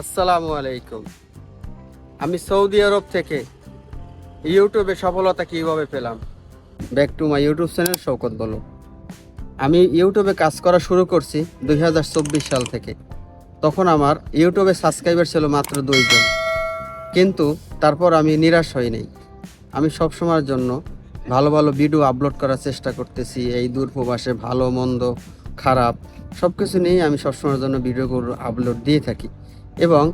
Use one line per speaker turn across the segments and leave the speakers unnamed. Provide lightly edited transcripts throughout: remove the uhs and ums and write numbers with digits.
আসসালামু আলাইকুম। আমি সৌদি আরব থেকে ইউটিউবে সফলতা কিভাবে পেলাম। Back to my YouTube channel Shawkat বলো। আমি ইউটিউবে কাজ করা শুরু করছি 2024 সাল থেকে। তখন আমার ইউটিউবে সাবস্ক্রাইবার ছিল মাত্র 2 জন, কিন্তু তারপর আমি নিরাশ হই নাই। আমি সবসময়ের জন্য ভালো ভালো ভিডিও আপলোড করার চেষ্টা করতেছি। এই দূর প্রবাসে ভালো মন্দ খারাপ সব কিছু নিয়েই আমি সবসময়ের জন্য ভিডিওগুলো আপলোড দিয়ে থাকি। এবং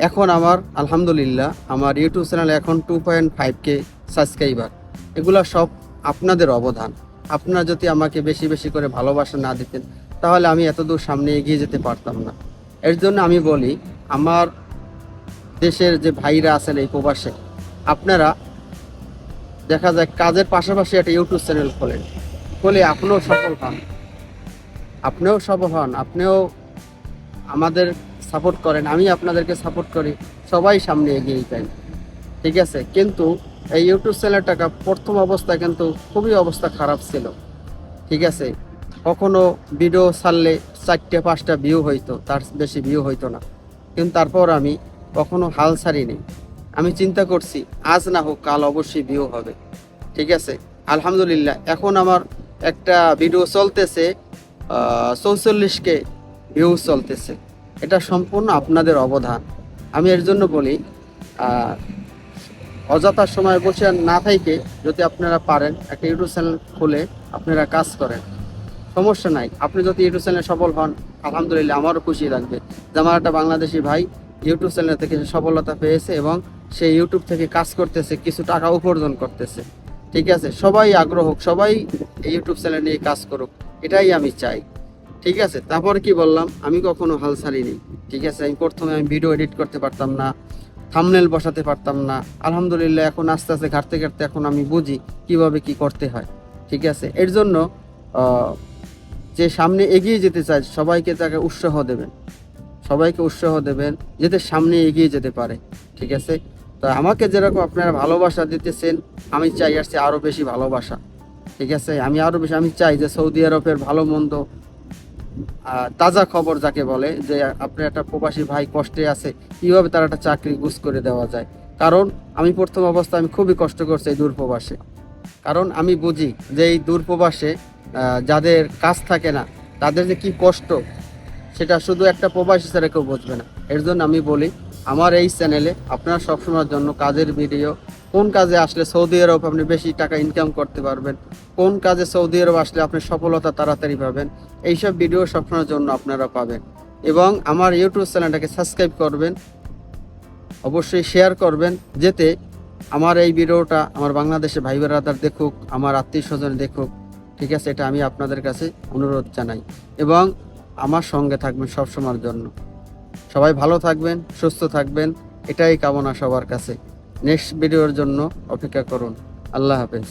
এখন আমার আলহামদুলিল্লাহ আমার ইউটিউব চ্যানেলে এখন 2.5K সাবস্ক্রাইবার। এগুলো সব আপনাদের অবদান। আপনারা যদি আমাকে বেশি বেশি করে ভালোবাসা না দিতেন তাহলে আমি এতদূর সামনে এগিয়ে যেতে পারতাম না। এর জন্য আমি বলি, আমার দেশের যে ভাইরা আছেন এই প্রবাসে, আপনারা দেখা যায় কাজের পাশাপাশি একটা ইউটিউব চ্যানেল খোলেন, খোলে আপনিও সফল হন, আপনিও আমাদের সাপোর্ট করেন, আমি আপনাদেরকে সাপোর্ট করি, সবাই সামনে এগিয়ে যাই। ঠিক আছে, কিন্তু এই ইউটিউব চ্যানেলটা প্রথম অবস্থায় কিন্তু খুবই অবস্থা খারাপ ছিল। ঠিক আছে, কখনো ভিডিও ছাড়লে 4-5টা ভিউ হইতো, তার বেশি ভিউ হইতো না। কিন্তু তারপর আমি কখনো হাল ছাড়িনি। আমি চিন্তা করছি আজ না হোক কাল অবশ্যই ভিউ হবে। ঠিক আছে, আলহামদুলিল্লাহ এখন আমার একটা ভিডিও চলতেছে 44K ভিউ চলতেছে। এটা সম্পূর্ণ আপনাদের অবদান। আমি এর জন্য বলি, অযথা সময় বসে না থাইকে যদি আপনারা পারেন একটা ইউটিউব চ্যানেল খুলে আপনারা কাজ করেন, সমস্যা নাই। আপনি যদি ইউটিউব চ্যানেলে সফল হন আলহামদুলিল্লাহ আমারও খুশি লাগবে যে আমার একটা বাংলাদেশি ভাই ইউটিউব চ্যানেল থেকে সফলতা পেয়েছে এবং সে ইউটিউব থেকে কাজ করতেছে, কিছু টাকা উপার্জন করতেছে। ঠিক আছে, সবাই আগ্রহ হোক, সবাই এই ইউটিউব চ্যানেল নিয়ে কাজ করুক, এটাই আমি চাই। ঠিক আছে, তারপর কি বললাম, আমি কখনো হাল ছাড়িনি। ঠিক আছে, প্রথমে আমি ভিডিও এডিট করতে পারতাম না, থাম্বনেল বসাতে পারতাম না। আলহামদুলিল্লাহ এখন আস্তে আস্তে ঘাটতে ঘাটতে এখন আমি বুঝি কিভাবে কি করতে হয়। ঠিক আছে, এর জন্য যে সামনে এগিয়ে যেতে চায় সবাইকে তাকে উৎসাহ দেবেন যাতে সামনে এগিয়ে যেতে পারে। ঠিক আছে, তো আমাকে যেরকম আপনারা ভালোবাসা দিতেছেন আমি চাই আসছে আরও বেশি ভালোবাসা। ঠিক আছে, আমি চাই যে সৌদি আরবের ভালো মন্দ তাজা খবর যাকে বলে, যে আপনার একটা প্রবাসী ভাই কষ্টে আছে, কীভাবে তার একটা চাকরি গুছ করে দেওয়া যায়। কারণ আমি প্রথম অবস্থায় আমি খুবই কষ্ট করছি এই দূর প্রবাসে। কারণ আমি বুঝি যে এই দূর প্রবাসে যাদের কাজ থাকে না তাদের যে কি কষ্ট সেটা শুধু একটা প্রবাসী ছাড়া কেউ বুঝবে না। এর জন্য আমি বলি আমার এই চ্যানেলে আপনারা সবসময়ের জন্য কাজের ভিডিও, কোন কাজে আসলে সৌদি আরব আপনি বেশি টাকা ইনকাম করতে পারবেন, কোন কাজে সৌদি আরব আসলে আপনি সফলতা তাড়াতাড়ি পাবেন, এইসব ভিডিও সবসময়ের জন্য আপনারা পাবেন। এবং আমার ইউটিউব চ্যানেলটাকে সাবস্ক্রাইব করবেন, অবশ্যই শেয়ার করবেন, যাতে আমার এই ভিডিওটা আমার বাংলাদেশে ভাই ব্রাদার দেখুক, আমার আত্মীয় স্বজন দেখুক। ঠিক আছে, এটা আমি আপনাদের কাছে অনুরোধ জানাই এবং আমার সঙ্গে থাকবেন সবসময়ের জন্য। সবাই ভালো থাকবেন, সুস্থ থাকবেন, এটাই কামনা সবার কাছে। নেক্সট ভিডিওর জন্য অপেক্ষা করুন। আল্লাহ হাফেজ।